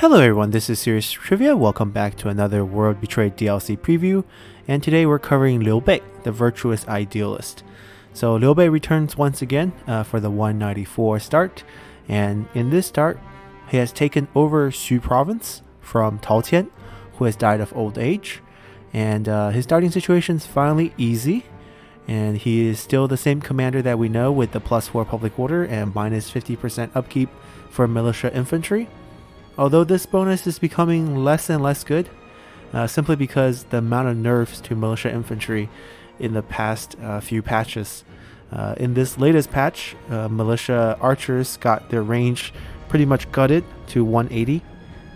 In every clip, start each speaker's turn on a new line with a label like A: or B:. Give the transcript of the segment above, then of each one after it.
A: Hello everyone, this is Serious Trivia. Welcome back to another World Betrayed DLC preview, and today we're covering Liu Bei, the virtuous idealist. So Liu Bei returns once again for the 194 start, and in this start, he has taken over Xu province from Tao Qian, who has died of old age, and his starting situation is finally easy, and he is still the same commander that we know with the +4 public order and minus 50% upkeep for militia infantry. Although this bonus is becoming less and less good, simply because the amount of nerfs to militia infantry in the past few patches. In this latest patch, militia archers got their range pretty much gutted to 180,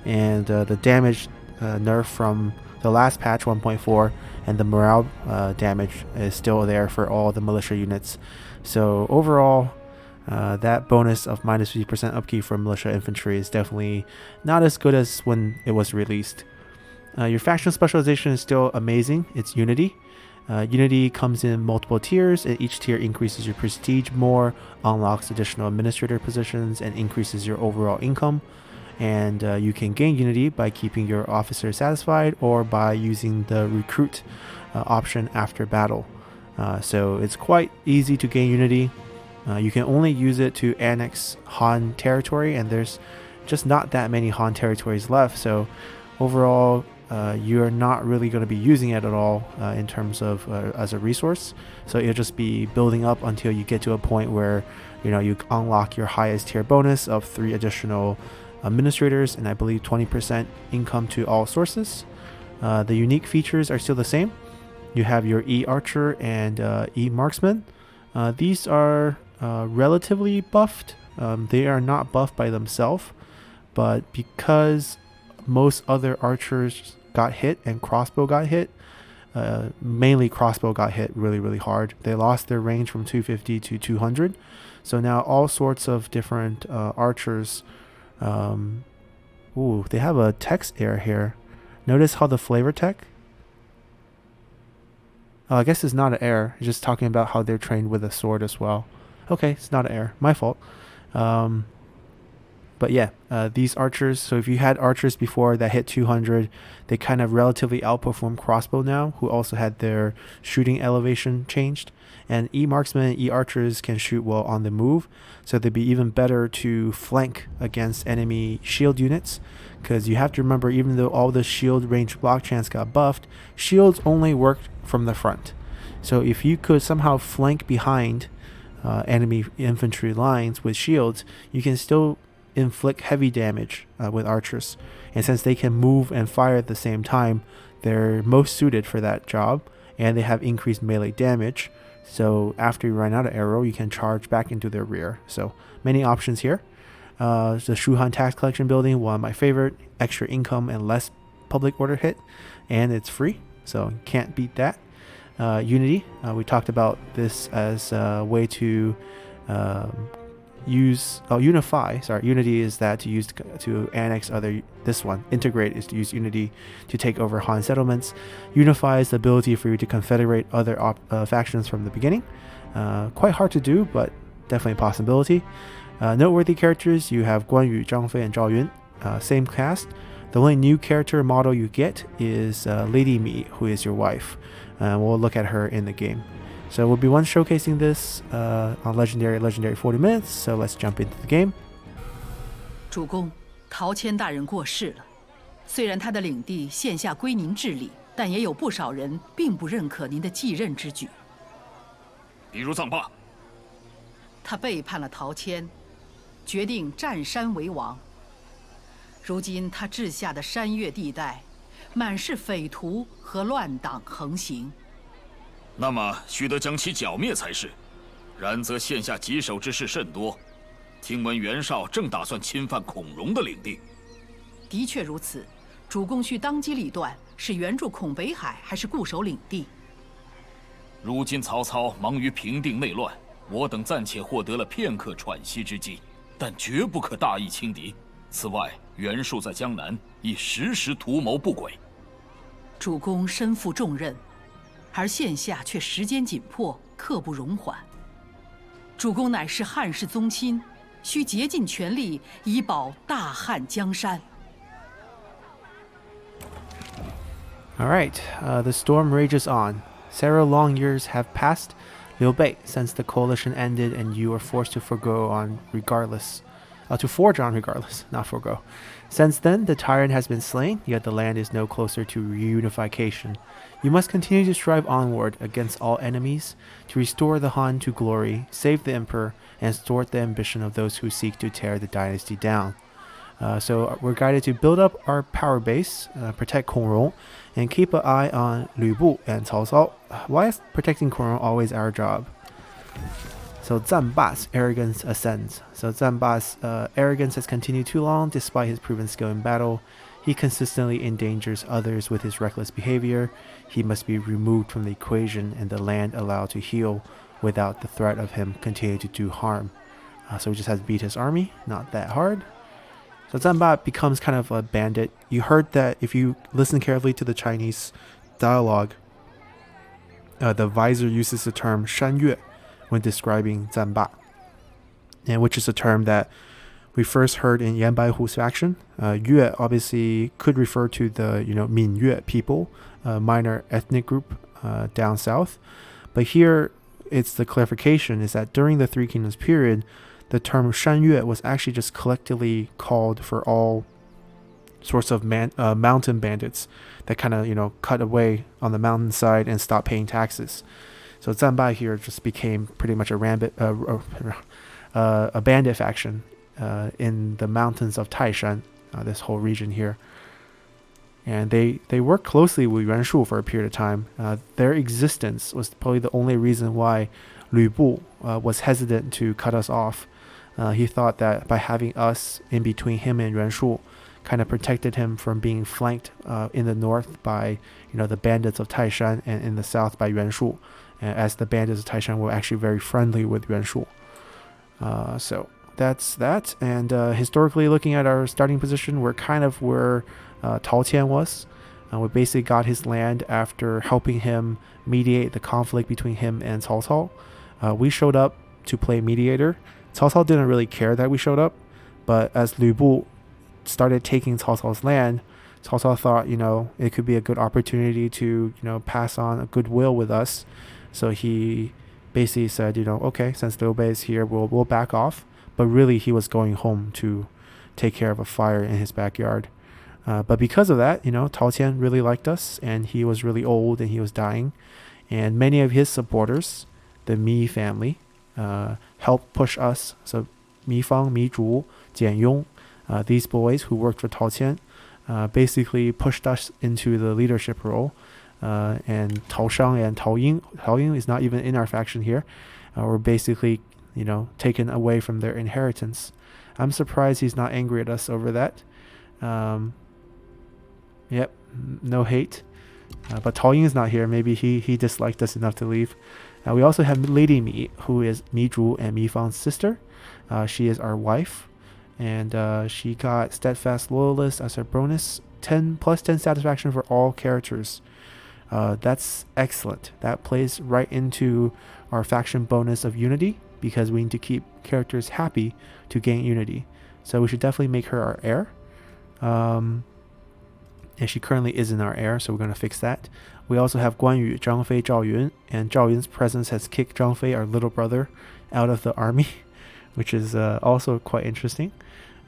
A: and the damage nerf from the last patch 1.4 and the morale damage is still there for all the militia units. So overall, that bonus of minus 50% upkeep for militia infantry is definitely not as good as when it was released. Your faction specialization is still amazing. It's Unity. Unity comes in multiple tiers, and each tier increases your prestige more, unlocks additional administrator positions, and increases your overall income. And you can gain Unity by keeping your officers satisfied or by using the recruit option after battle. So it's quite easy to gain Unity. You can only use it to annex Han territory, and there's just not that many Han territories left. So overall, you're not really going to be using it at all in terms of as a resource. So it'll just be building up until you get to a point where you unlock your highest tier bonus of 3 additional administrators and I believe 20% income to all sources. The unique features are still the same. You have your E Archer and E Marksman. These are relatively buffed. They are not buffed by themselves, but because most other archers got hit and crossbow got hit, mainly crossbow got hit really hard. They lost their range from 250 to 200. So now all sorts of different archers. They have a text error here. Notice how the flavor tech. I guess it's not an error. It's just talking about how they're trained with a sword as well. Okay, it's not an error. My fault. But yeah, these archers, so if you had archers before that hit 200, they kind of relatively outperform crossbow now, who also had their shooting elevation changed. And E-marksmen and E-archers can shoot well on the move, so they'd be even better to flank against enemy shield units, because you have to remember, even though all the shield range block chance got buffed, shields only worked from the front. So if you could somehow flank behind enemy infantry lines with shields, you can still inflict heavy damage with archers, and since they can move and fire at the same time, they're most suited for that job, and they have increased melee damage. So after you run out of arrow, you can charge back into their rear. So many options here. The Shuhan tax collection building, one of my favorite. Extra income and less public order hit, and it's free, so can't beat that. Unity, we talked about this as a way to unify. Unity is that to use to annex other. This one, integrate, is to use Unity to take over Han settlements. Unify is the ability for you to confederate other factions from the beginning. Quite hard to do, but definitely a possibility. Noteworthy characters, you have Guan Yu, Zhang Fei, and Zhao Yun. Same cast. The only new character model you get is Lady Mi, who is your wife. We'll look at her in the game. So we'll be showcasing this on legendary 40 minutes. So let's jump into the game.
B: 主公，陶谦大人过世了。虽然他的领地现下归您治理，但也有不少人并不认可您的继任之举。
C: 比如藏霸，
B: 他背叛了陶谦，决定占山为王。如今他治下的山岳地带，满是匪徒和乱党横行。
C: 那么须得将其剿灭才是。然则现下棘手之事甚多。听闻袁绍正打算侵犯孔融的领地。
B: 的确如此，主公需当机立断，是援助孔北海，还是固守领地？
C: 如今曹操忙于平定内乱，我等暂且获得了片刻喘息之机，但绝不可大意轻敌。此外，袁术在江南亦时时图谋不轨。
B: 主公身负重任，而现下却时间紧迫，刻不容缓。主公乃是汉室宗亲，需竭尽全力以保大汉江山。
A: Alright, the storm rages on. Several long years have passed, Liu Bei, since the coalition ended and you were forced to forgo on regardless. To forge on regardless, not forgo. Since then, the tyrant has been slain, yet the land is no closer to reunification. You must continue to strive onward against all enemies, to restore the Han to glory, save the emperor, and thwart the ambition of those who seek to tear the dynasty down. So we're guided to build up our power base, protect Kongrong, and keep an eye on Liu Bu and Cao Cao. Why is protecting Kongrong always our job? So Zanba's arrogance ascends. So Zanba's arrogance has continued too long despite his proven skill in battle. He consistently endangers others with his reckless behavior. He must be removed from the equation and the land allowed to heal without the threat of him continuing to do harm. So he just has to beat his army, not that hard. So Zanba becomes kind of a bandit. You heard that if you listen carefully to the Chinese dialogue, the visor uses the term Shan Yue when describing Zanba, and which is a term that we first heard in Yan Baihu's faction. Yue obviously could refer to the Min Yue people, minor ethnic group down south, but here it's the clarification is that during the Three Kingdoms period, the term Shan Yue was actually just collectively called for all sorts of mountain bandits that kind of cut away on the mountainside and stopped paying taxes. So Zanbai here just became pretty much a bandit faction in the mountains of Taishan, this whole region here. And they worked closely with Yuan Shu for a period of time. Their existence was probably the only reason why Liu Bu was hesitant to cut us off. He thought that by having us in between him and Yuan Shu kind of protected him from being flanked in the north by the bandits of Taishan, and in the south by Yuan Shu, as the bandits of Taishan were actually very friendly with Yuan Shu. So that's that. And historically looking at our starting position, we're kind of where Tao Qian was. We basically got his land after helping him mediate the conflict between him and Cao Cao. We showed up to play mediator. Cao Cao didn't really care that we showed up, but as Liu Bu started taking Cao Cao's land, Cao Cao thought it could be a good opportunity to pass on a goodwill with us. So he basically said, okay, since Liu Bei is here, we'll back off. But really, he was going home to take care of a fire in his backyard. But because of that, Tao Qian really liked us, and he was really old and he was dying. And many of his supporters, the Mi family, helped push us. So Mi Fang, Mi Zhu, Jian Yong, these boys who worked for Tao Qian, basically pushed us into the leadership role. And Tao Shang and Tao Ying is not even in our faction here. Were basically, taken away from their inheritance. I'm surprised he's not angry at us over that. Yep, no hate. But Tao Ying is not here. Maybe he disliked us enough to leave. We also have Lady Mi, who is Mi Zhu and Mi Fang's sister. She is our wife, and she got Steadfast Loyalist as her bonus. 10 plus 10 satisfaction for all characters. That's excellent. That plays right into our faction bonus of unity, because we need to keep characters happy to gain unity. So we should definitely make her our heir. And she currently isn't our heir, so we're going to fix that. We also have Guan Yu, Zhang Fei, Zhao Yun, and Zhao Yun's presence has kicked Zhang Fei, our little brother, out of the army, which is also quite interesting.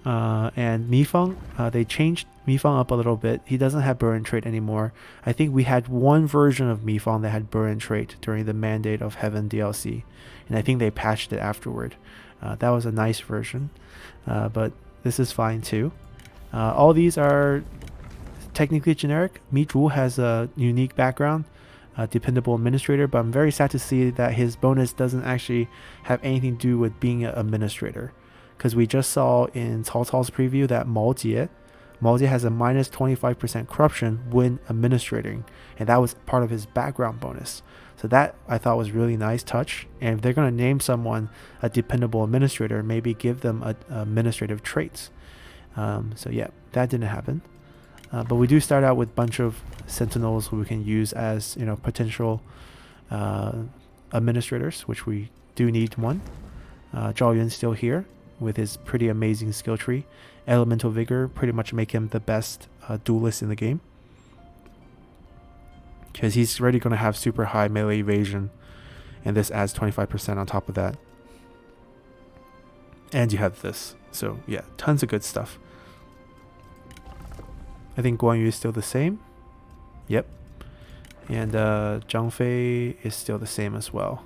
A: And Mi Fang, they changed Mi Fang up a little bit. He doesn't have burn trait anymore. I think we had one version of Mi Fang that had burn trait during the Mandate of Heaven DLC, and I think they patched it afterward. That was a nice version, but this is fine too. All these are technically generic. Mi Zhu has a unique background, dependable administrator, but I'm very sad to see that his bonus doesn't actually have anything to do with being an administrator. Because we just saw in Cao Cao's preview that Mao Jie has a minus 25% corruption when administrating, and that was part of his background bonus. So that I thought was really nice touch. And if they're going to name someone a dependable administrator, maybe give them administrative traits. So yeah, that didn't happen. But we do start out with a bunch of sentinels who we can use as potential administrators, which we do need one. Zhao Yun's still here with his pretty amazing skill tree. Elemental Vigor pretty much make him the best duelist in the game. because he's already going to have super high melee evasion, and this adds 25% on top of that. And you have this. So yeah, tons of good stuff. I think Guan Yu is still the same. Yep. And Zhang Fei is still the same as well.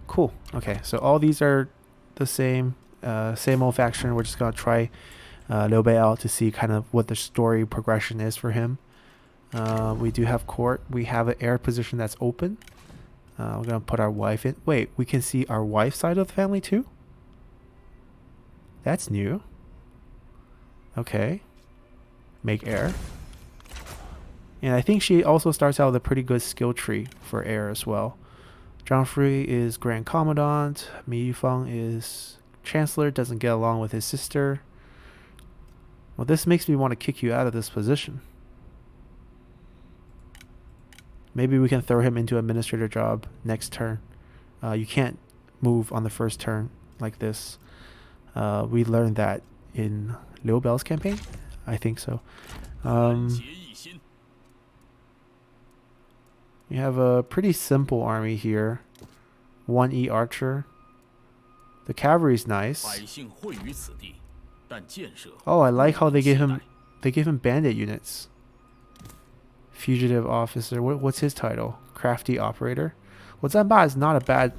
A: Cool. Okay, so all these are the same old faction. We're just going to try Liu Bei out to see kind of what the story progression is for him. We do have court. We have an heir position that's open. We're going to put our wife in. Wait, we can see our wife's side of the family too? That's new. Okay. Make heir. And I think she also starts out with a pretty good skill tree for heir as well. Zhang Fui is Grand Commandant. Mi Yufeng is Chancellor, doesn't get along with his sister. Well, this makes me want to kick you out of this position. Maybe we can throw him into administrator job next turn. You can't move on the first turn like this. We learned that in Liu Bei's campaign. I think so. We have a pretty simple army here. 1E archer. The cavalry's nice. Oh, I like how they give him bandit units. Fugitive officer. What's his title? Crafty operator. Well, Zhan Ba is not a bad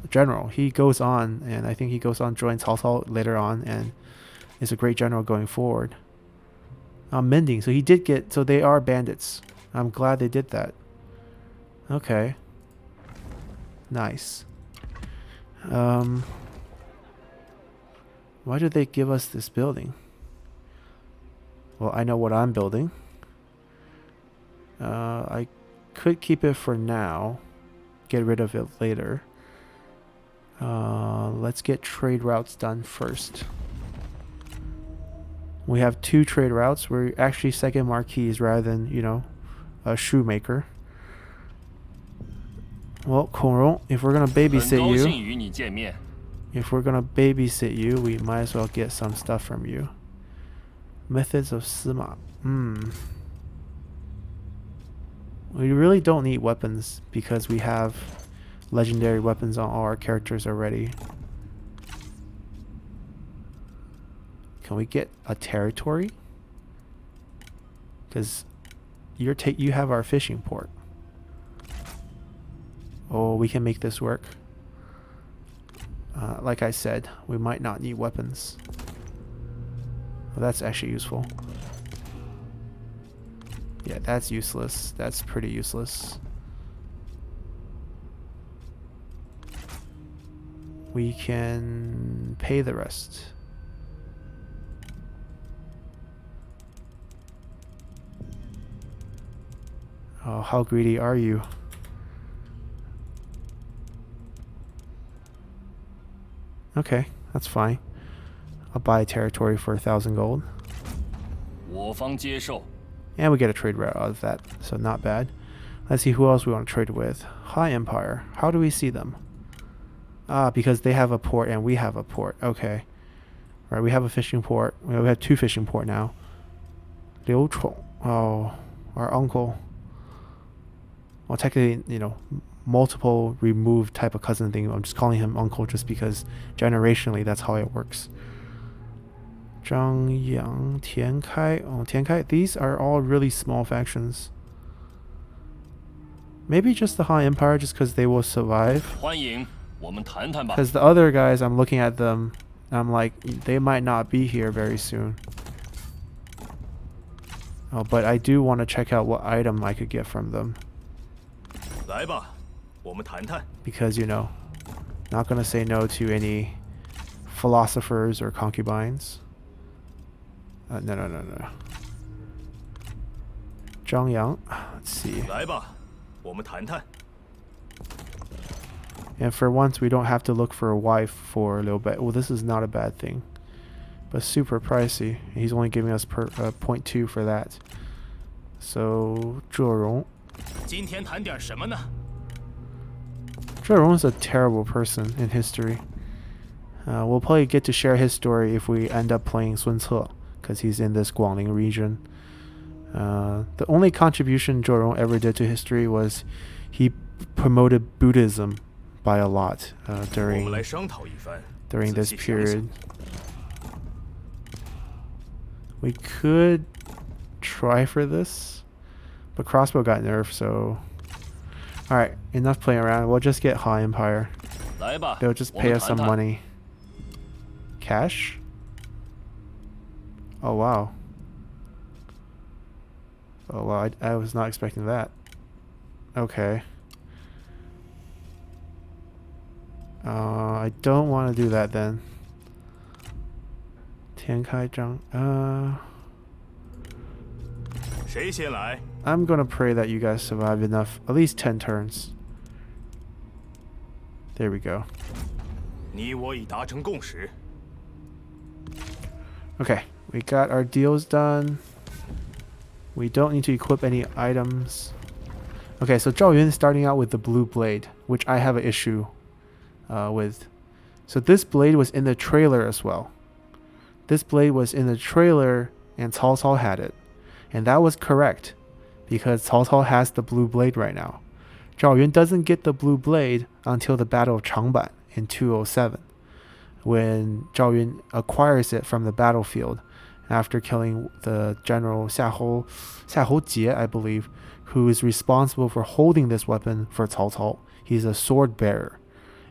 A: general. He goes on, and I think he goes on joins Cao Cao later on, and is a great general going forward. Mending. So he did get. So they are bandits. I'm glad they did that. Okay. Nice. Why did they give us this building? Well, I know what I'm building. I could keep it for now. Get rid of it later. Let's get trade routes done first. We have 2 trade routes. We're actually second marquis rather than, you know, a shoemaker. Well, Kongrong, if we're gonna babysit you, we might as well get some stuff from you. Methods of Sima. We really don't need weapons because we have legendary weapons on all our characters already. Can we get a territory? Because you have our fishing port. Oh, we can make this work. Like I said, we might not need weapons. Well, that's actually useful. Yeah, that's useless. That's pretty useless. We can pay the rest. Oh, how greedy are you? Okay, that's fine. I'll buy a territory for 1,000 gold. And we get a trade route out of that, so not bad. Let's see who else we want to trade with. High Empire. How do we see them? Ah, because they have a port and we have a port. Okay. Right, we have a fishing port. We have 2 fishing port now. Liu Chong. Oh, our uncle. Well, technically, you know, multiple removed type of cousin thing. I'm just calling him uncle just because generationally that's how it works. Zhang Yang, Tian Kai. Oh, Tian Kai. These are all really small factions. Maybe just the Han Empire just because they will survive. Because the other guys, I'm looking at them, I'm like, they might not be here very soon. Oh, but I do want to check out what item I could get from them. Because, you know, not going to say no to any philosophers or concubines. No. Zhang Yang. Let's see. And for once, we don't have to look for a wife for Liu Bei. Well, this is not a bad thing. But super pricey. He's only giving us 0.2 for that. So, Zhe Rong is a terrible person in history. We'll probably get to share his story if we end up playing Sun Ce, because he's in this Guangling region. The only contribution Zhou Rong ever did to history was he promoted Buddhism by a lot during this period. We could try for this, but crossbow got nerfed, so... Alright, enough playing around. We'll just get Han Empire. They'll just pay us some money. Cash? Oh wow. Oh wow, I was not expecting that. Okay. I don't want to do that then. Tiankai Zhang. I'm gonna pray that you guys survive enough, at least 10 turns. There we go. Okay, we got our deals done. We don't need to equip any items. Okay, so Zhao Yun is starting out with the blue blade, which I have an issue with. So this blade was in the trailer as well. This blade was in the trailer and Cao Cao had it. And that was correct, because Cao Cao has the blue blade right now. Zhao Yun doesn't get the blue blade until the Battle of Changban in 207, when Zhao Yun acquires it from the battlefield after killing the general Xiahou Jie, I believe, who is responsible for holding this weapon for Cao Cao. He's a sword bearer,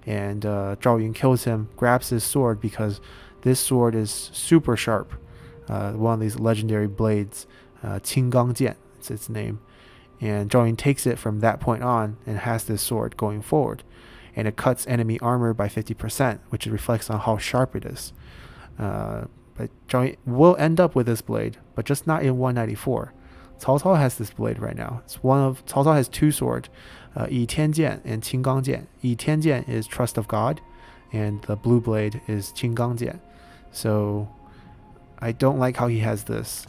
A: and Zhao Yun kills him, grabs his sword because this sword is super sharp. One of these legendary blades, Qinggang Jian, it's its name. And Zhao Yun takes it from that point on and has this sword going forward. And it cuts enemy armor by 50%, which reflects on how sharp it is. But Zhao Yun will end up with this blade, but just not in 194. Cao Cao has this blade right now. Cao Cao has two swords, Yi Tianjian and Qinggang Jian. Yi Tianjian is Trust of God, and the blue blade is Qinggang Jian. So I don't like how he has this.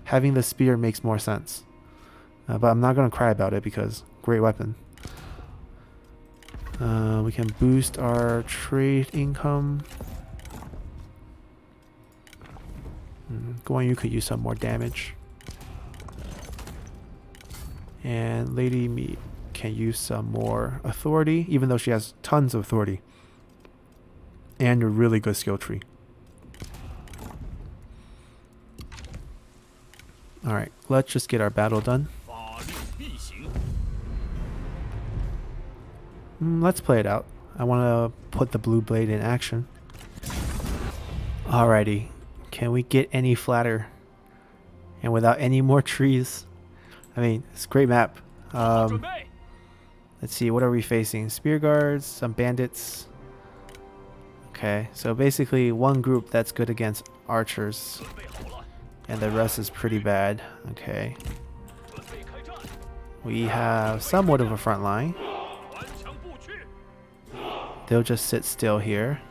A: Having the spear makes more sense. But I'm not going to cry about it because great weapon. We can boost our trade income. Guan Yu could use some more damage. And Lady Mi can use some more authority, even though she has tons of authority. And a really good skill tree. Alright, let's just get our battle done. Let's play it out. I want to put the blue blade in action. Alrighty. Can we get any flatter? And without any more trees? I mean, it's a great map. Let's see, what are we facing? Spear guards, some bandits. Okay, so basically one group that's good against archers. And the rest is pretty bad. Okay. We have somewhat of a front line. They'll just sit still here.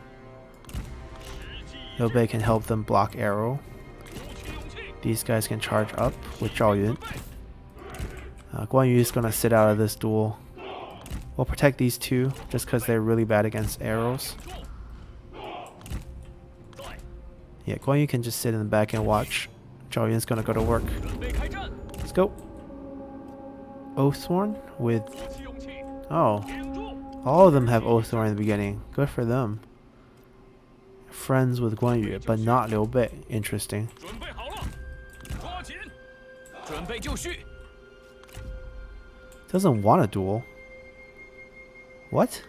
A: Liu Bei can help them block arrow. These guys can charge up with Zhao Yun. Guan Yu is going to sit out of this duel. We'll protect these two just because they're really bad against arrows. Yeah, Guan Yu can just sit in the back and watch. Zhao Yun's going to go to work. Let's go. Oathsworn with... Oh. All of them have Oathsworn in the beginning. Good for them. Friends with Guan Yu, but not Liu Bei. Interesting. Doesn't want a duel. What?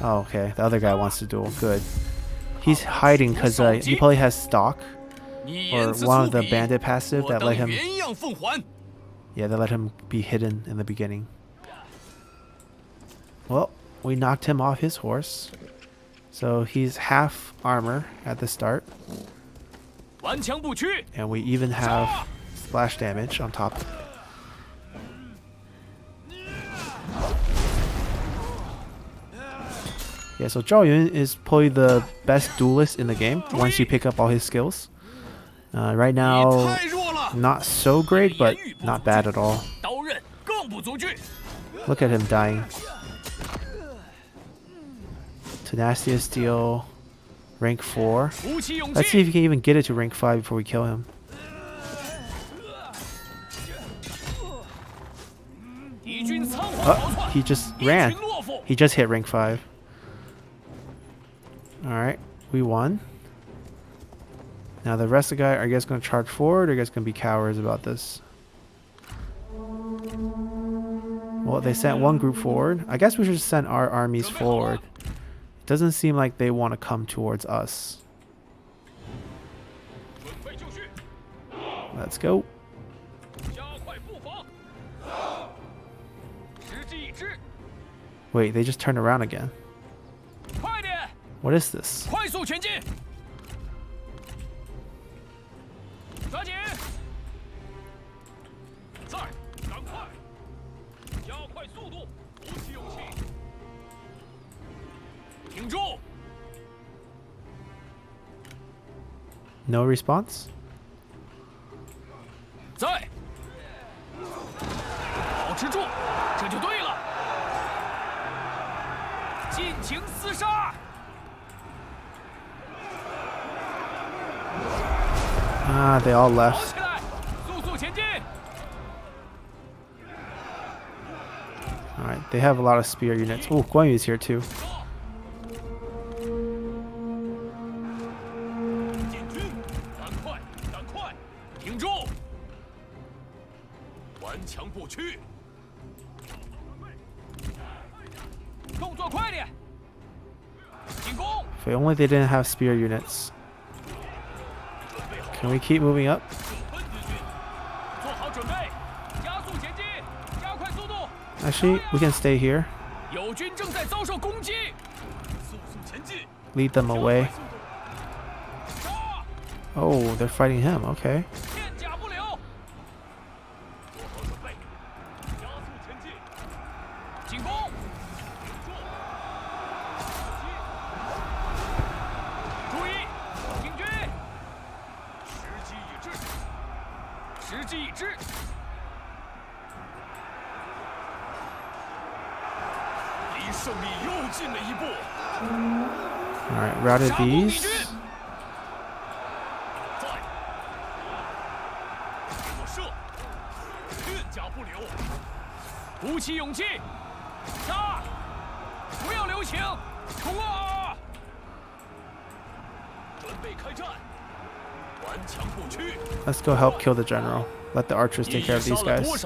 A: Oh, okay. The other guy wants to duel. Good. He's hiding because he probably has stock. Or one of the bandit passive that let him... Yeah, that let him be hidden in the beginning. Well, we knocked him off his horse. So he's half armor at the start. And we even have splash damage on top. Yeah, so Zhao Yun is probably the best duelist in the game once you pick up all his skills. Right now, not so great, but not bad at all. Look at him dying. Tenacity of Steel, rank 4. Let's see if he can even get it to rank 5 before we kill him. Oh, he just ran. He just hit rank 5. Alright, we won. Now the rest of the guy, are you guys going to charge forward or are you guys going to be cowards about this? Well, they sent one group forward. I guess we should send our armies forward. Doesn't seem like they want to come towards us. Let's go. Wait, they just turned around again. What is this? No response? Ah, they all left. Alright, they have a lot of spear units. Oh, Guan Yu is here too. If only they didn't have spear units. Can we keep moving up? Actually, we can stay here. Lead them away. Oh, they're fighting him. Okay. Alright, routed these. Let's go help kill the general. Let the archers take care of these guys.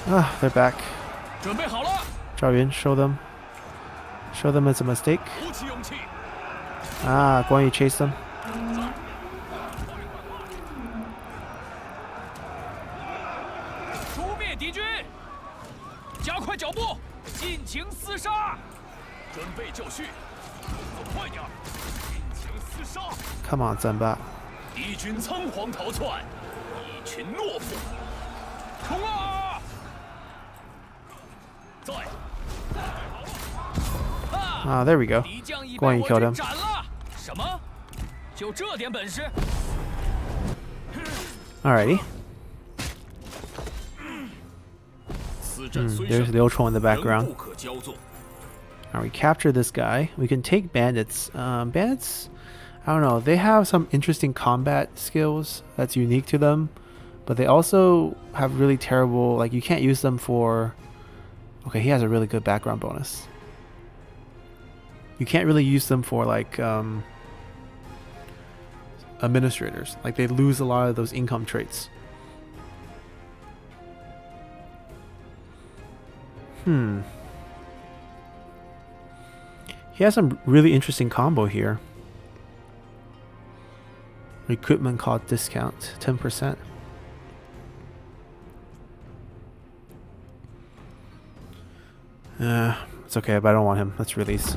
A: Ah, they're back. Zhao Yun, show them. Show them it's a mistake. Ah, Guan Yu chase them. Come on, Zanba. Ah, there we go. Guan Yu killed him. Alrighty. There's Liu Chong in the background. Alright, we capture this guy. We can take bandits. Bandits, I don't know. They have some interesting combat skills that's unique to them. But they also have really terrible, like you can't use them for... Okay, he has a really good background bonus. You can't really use them for like administrators. Like they lose a lot of those income traits. He has some really interesting combo here. Recruitment cost discount, 10%. It's okay, but I don't want him. Let's release.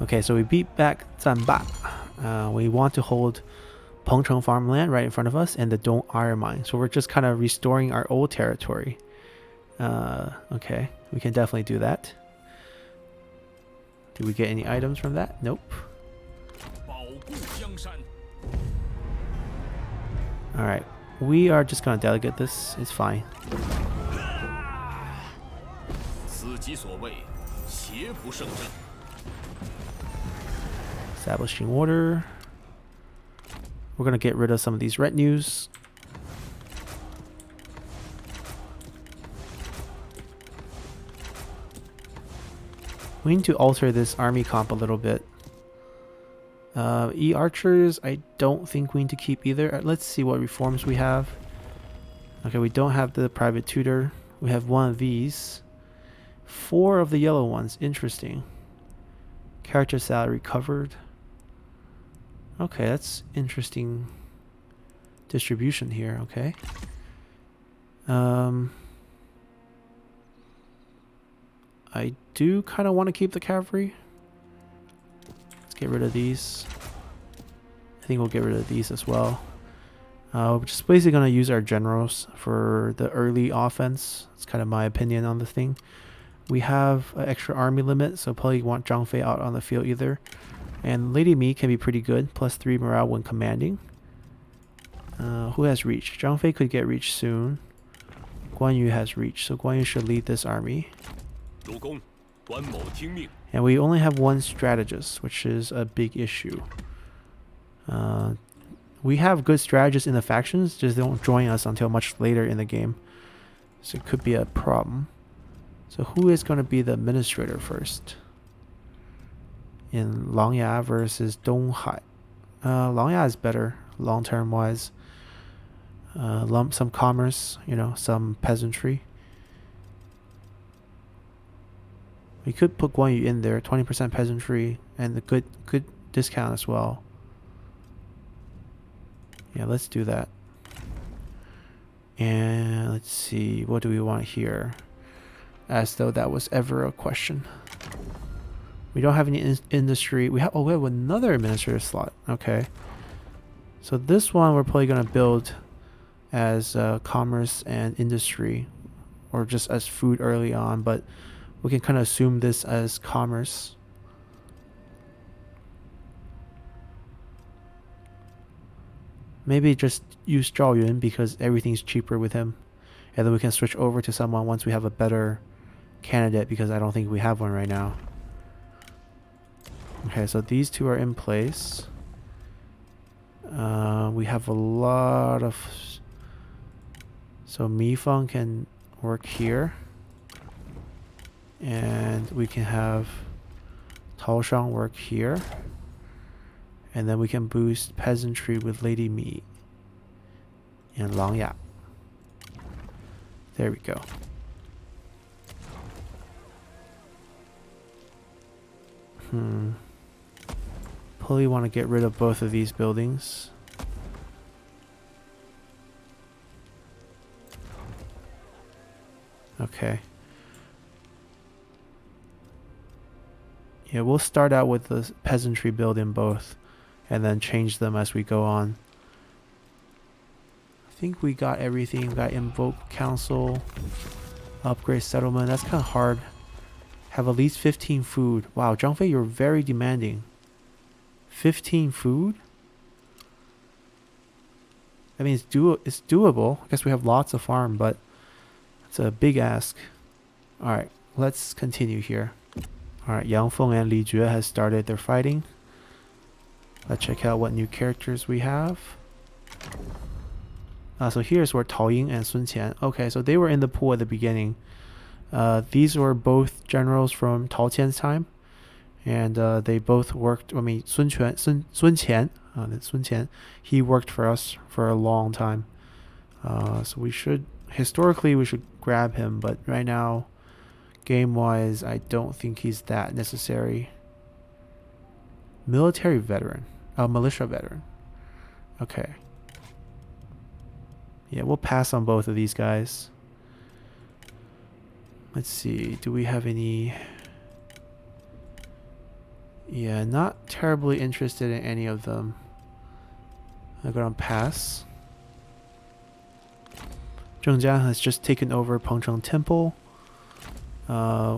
A: Okay, so we beat back Zanba. We want to hold Pengcheng farmland right in front of us and the Dong iron mine. So we're just kind of restoring our old territory. Okay, we can definitely do that. Did we get any items from that? Nope. Alright, we are just gonna delegate this. It's fine.
C: 此即所谓邪不胜正。
A: Establishing order. We're gonna get rid of some of these retinues. We need to alter this army comp a little bit. E-archers, I don't think we need to keep either. Let's see what reforms we have. Okay, we don't have the private tutor. We have one of these. 4 of the yellow ones. Interesting. Character salary covered. Okay, that's interesting distribution here. Okay. I do kind of want to keep the cavalry. Let's get rid of these. I think we'll get rid of these as well. We're just basically going to use our generals for the early offense. It's kind of my opinion on the thing. We have an extra army limit, so probably want Zhang Fei out on the field either. And Lady Mi can be pretty good, +3 morale when commanding. Who has reach? Zhang Fei could get reach soon. Guan Yu has reach, so Guan Yu should lead this army. And we only have one strategist, which is a big issue. We have good strategists in the factions, just they don't join us until much later in the game. So it could be a problem. So who is going to be the administrator first? In Langya versus Donghai. Langya is better long-term wise. Some commerce, you know, some peasantry. We could put Guan Yu in there, 20% peasantry, and the good discount as well. Yeah, let's do that. And let's see, what do we want here? As though that was ever a question. We don't have any industry. We have another administrator slot. Okay. So this one we're probably gonna build as commerce and industry, or just as food early on, but we can kind of assume this as commerce. Maybe just use Zhao Yun because everything's cheaper with him, and then we can switch over to someone once we have a better candidate, because I don't think we have one right now. Okay, so these two are in place. We have a lot of... So Mi Feng can work here. And we can have Tao Shang work here. And then we can boost peasantry with Lady Mi and Lang Ya. There we go. Probably want to get rid of both of these buildings. Okay. Yeah, we'll start out with the peasantry build in both, and then change them as we go on. I think we got everything. We got invoke council, upgrade settlement. That's kind of hard. Have at least 15 food. Wow, Zhang Fei, you're very demanding. 15 food? I mean, it's doable. I guess we have lots of farm, but it's a big ask. Alright, let's continue here. Alright, Yang Feng and Li Jue has started their fighting. Let's check out what new characters we have. So here's where Tao Ying and Sun Qian. Okay, so they were in the pool at the beginning. These were both generals from Tao Qian's time. And they both worked, I mean, Sun Qian, he worked for us for a long time. So we should, historically, we should grab him, but right now, game-wise, I don't think he's that necessary. Military veteran. Militia veteran. Okay. Yeah, we'll pass on both of these guys. Let's see, do we have any... Yeah, not terribly interested in any of them. I'm gonna pass. Zheng Jia has just taken over Pengcheng Temple.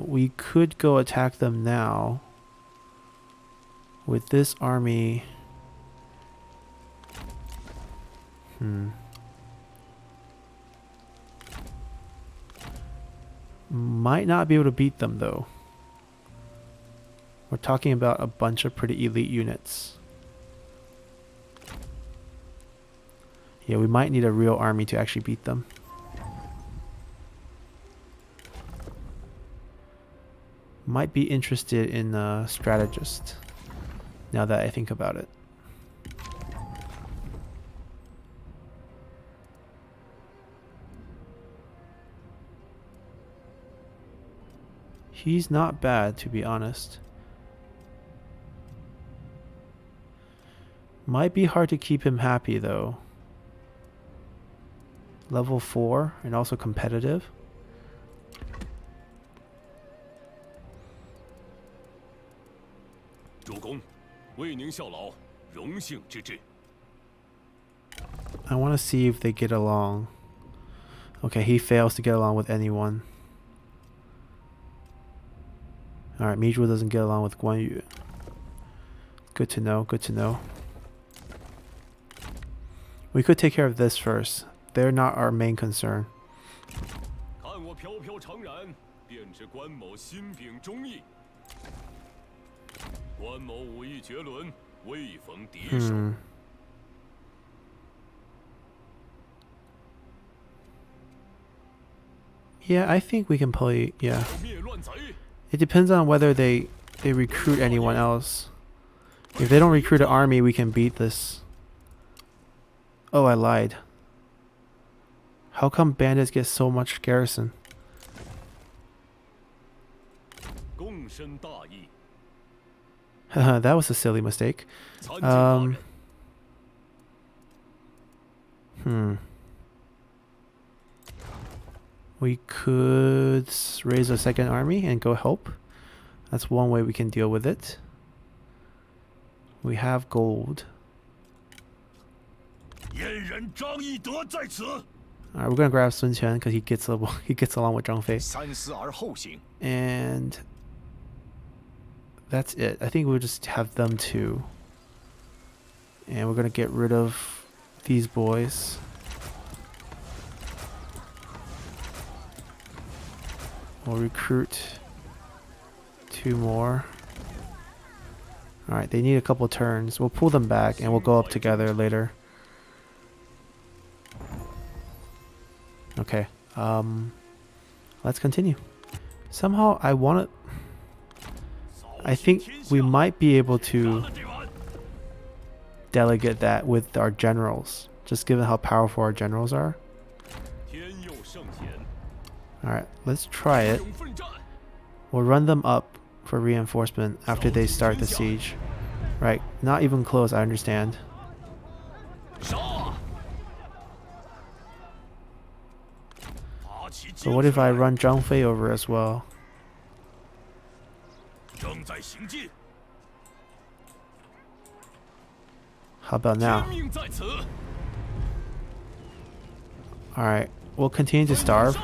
A: We could go attack them now. With this army... Might not be able to beat them though. We're talking about a bunch of pretty elite units. Yeah, we might need a real army to actually beat them. Might be interested in a strategist, now that I think about it. He's not bad, to be honest. Might be hard to keep him happy though. Level 4 and also competitive. I want to see if they get along. Okay, he fails to get along with anyone. Alright, Mijua doesn't get along with Guan Yu. Good to know, good to know. We could take care of this first. They're not our main concern. Yeah, I think we can play, yeah. It depends on whether they recruit anyone else. If they don't recruit an army, we can beat this. Oh, I lied. How come bandits get so much garrison? That was a silly mistake. We could raise a second army and go help. That's one way we can deal with it. We have gold. Alright, we're gonna grab Sun Quan because he gets along with Zhang Fei. And that's it. I think we'll just have them two. And we're gonna get rid of these boys. We'll recruit 2 more. Alright, they need a couple turns. We'll pull them back and we'll go up together later. Okay, let's continue. Somehow I think we might be able to delegate that with our generals, just given how powerful our generals are. Alright, let's try it. We'll run them up for reinforcement after they start the siege. Right, not even close, I understand. So what if I run Zhang Fei over as well? How about now? Alright, we'll continue to starve.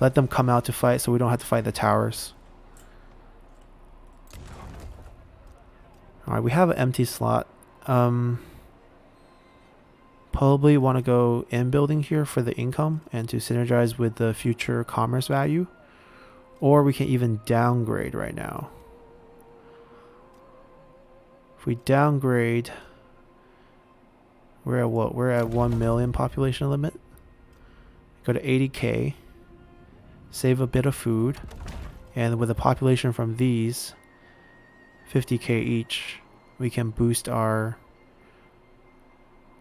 A: Let them come out to fight so we don't have to fight the towers. Alright, we have an empty slot. Probably want to go in building here for the income and to synergize with the future commerce value. Or we can even downgrade right now. If we downgrade, we're at what? We're at 1 million population limit. Go to 80k. Save a bit of food. And with a population from these, 50k each, we can boost our...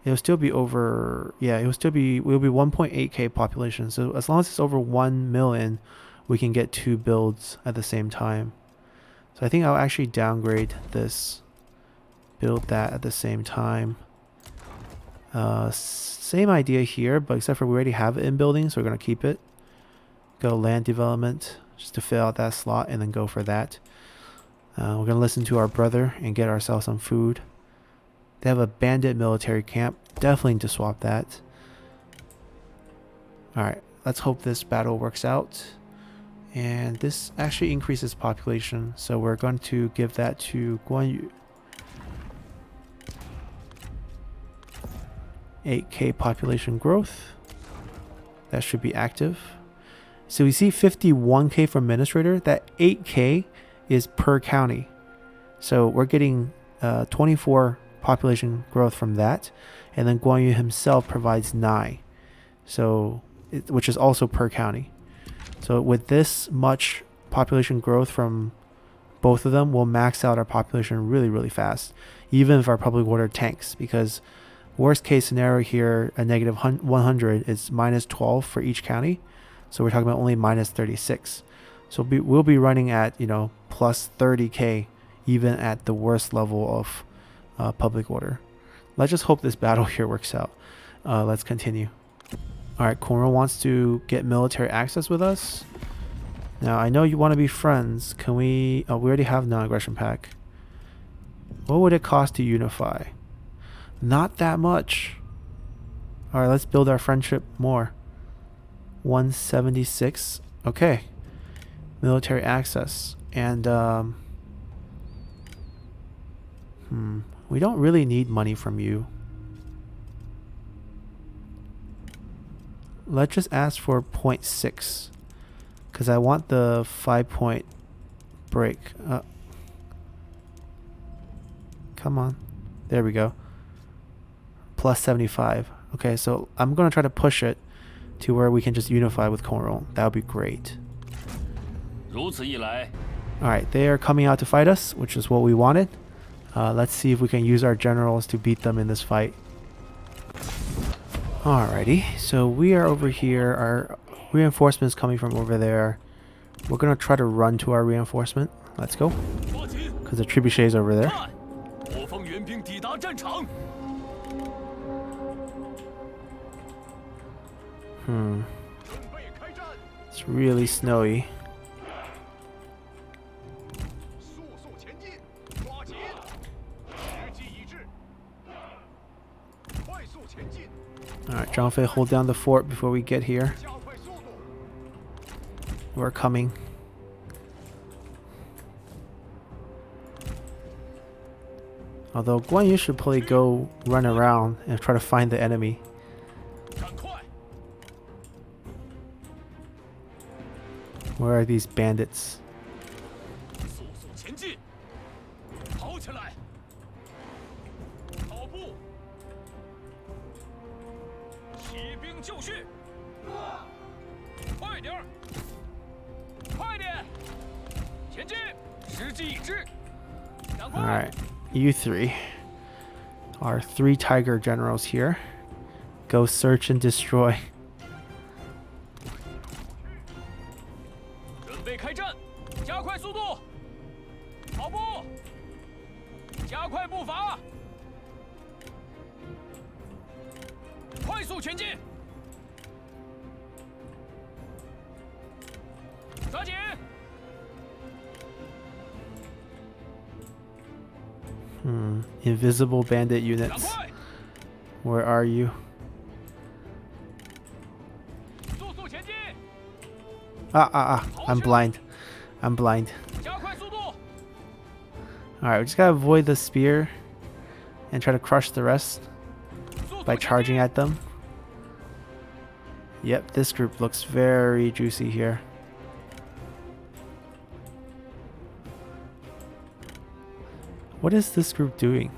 A: It'll still be over... Yeah, we'll be 1.8k population. So as long as it's over 1 million, we can get 2 builds at the same time. So I think I'll actually downgrade this. Build that at the same time. Same idea here, but except for we already have it in building, so we're going to keep it. Go land development, just to fill out that slot, and then go for that. We're going to listen to our brother and get ourselves some food. They have a bandit military camp. Definitely need to swap that. Alright, let's hope this battle works out. And this actually increases population, so we're going to give that to Guan Yu. 8k population growth. That should be active. So we see 51k for administrator. That 8k is per county. So we're getting 24 population growth from that. And then Guan Yu himself provides 9. So, which is also per county. So with this much population growth from both of them, we'll max out our population really, really fast. Even if our public order tanks. Because worst case scenario here, a negative 100 is minus 12 for each county. So we're talking about only minus 36. So we'll be running at, plus 30k even at the worst level of public order. Let's just hope this battle here works out. Let's continue. Alright, Cornwall wants to get military access with us. Now, I know you want to be friends. Can we... Oh, we already have non-aggression pact. What would it cost to unify? Not that much. Alright, let's build our friendship more. 176. Okay. Military access. And, we don't really need money from you. Let's just ask for 0.6. Because I want the 5-point break. Come on. There we go. Plus 75. Okay, so I'm going to try to push it to where we can just unify with Cornwall. That would be great. Alright, they are coming out to fight us, which is what we wanted. Let's see if we can use our generals to beat them in this fight. Alrighty, so we are over here. Our reinforcements coming from over there. We're going to try to run to our reinforcement. Let's go. Because the trebuchet is over there. It's really snowy. Alright, Zhang Fei, hold down the fort before we get here. We're coming. Although Guan Yu should probably go run around and try to find the enemy. Where are these bandits? Alright, you three. Our 3 tiger generals here. Go search and destroy. Invisible bandit units. Where are you? I'm blind. I'm blind. Alright, we just gotta avoid the spear and try to crush the rest by charging at them. Yep, this group looks very juicy here. What is this group doing?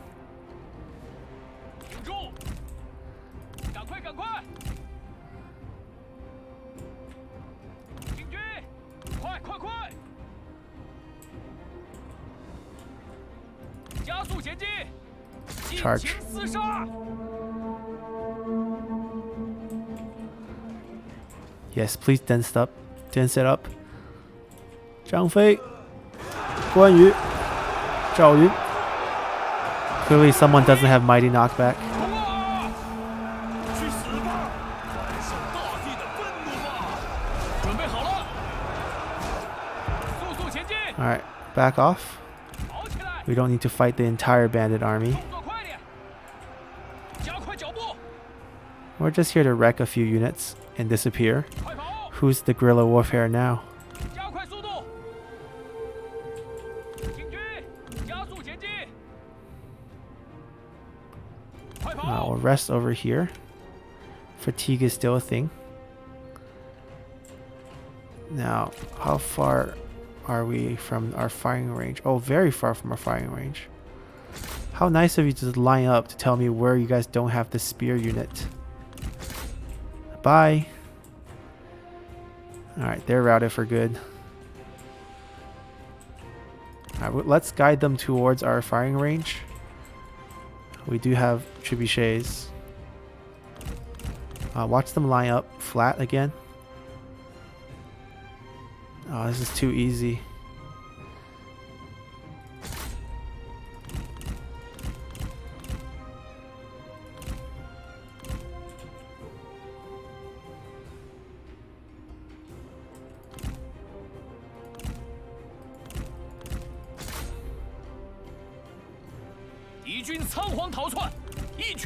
A: Charge. Yes, please dense it up. Zhang Fei, Guan Yu, Zhao Yun. Clearly someone doesn't have mighty knockback. Alright, back off. We don't need to fight the entire bandit army. We're just here to wreck a few units and disappear. Who's the guerrilla warfare now? We'll rest over here. Fatigue is still a thing. Now, how far are we from our firing range? Oh, very far from our firing range. How nice of you to line up to tell me where you guys don't have the spear unit. Bye. Alright, they're routed for good. Alright, let's guide them towards our firing range. We do have trebuchets. Watch them line up flat again. Oh, this is too easy.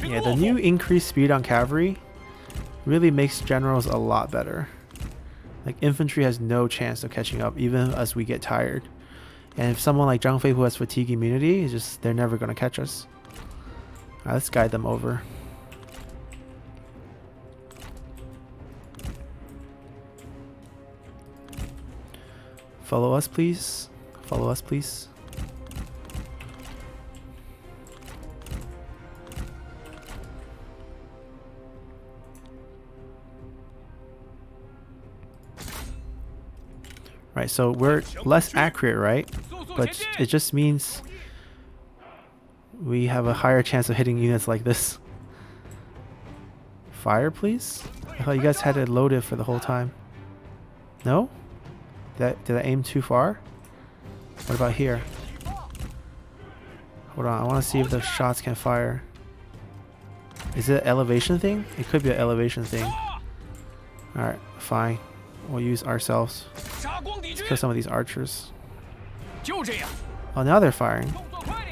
A: Yeah, the new increased speed on cavalry really makes generals a lot better. Like, infantry has no chance of catching up, even as we get tired. And if someone like Zhang Fei who has fatigue immunity, it's just they're never going to catch us. Alright, let's guide them over. Follow us, please. Follow us, please. Right, so we're less accurate, right? But it just means we have a higher chance of hitting units like this. Fire, please? I thought you guys had it loaded for the whole time. No? Did I aim too far? What about here? Hold on, I want to see if the shots can fire. Is it an elevation thing? It could be an elevation thing. Alright, fine. We'll use ourselves. Let's kill some of these archers. Oh, now they're firing.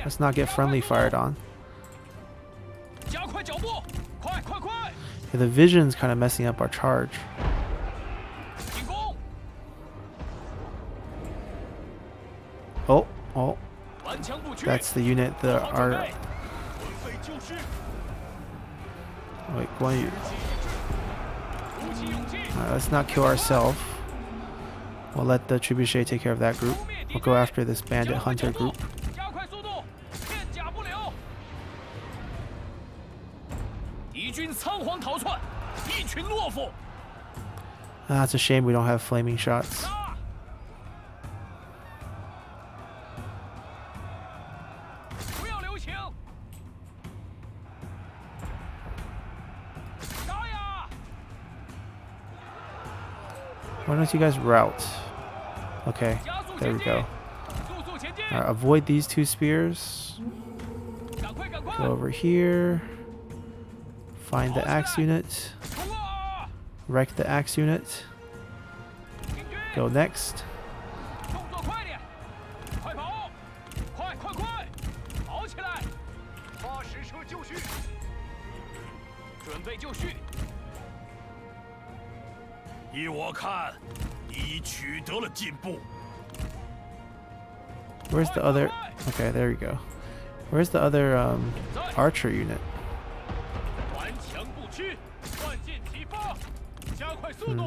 A: Let's not get friendly fired on. Yeah, the vision's kind of messing up our charge. Oh, oh. That's the unit that are... Wait, Guan Yu. Let's not kill ourselves. We'll let the trebuchet take care of that group. We'll go after this bandit hunter group. It's a shame we don't have flaming shots. Why don't you guys route? Okay, there we go. Avoid these two spears. Go over here. Find the axe unit. Wreck the axe unit. Go next. Where's the other? Okay, there we go. Where's the other archer unit?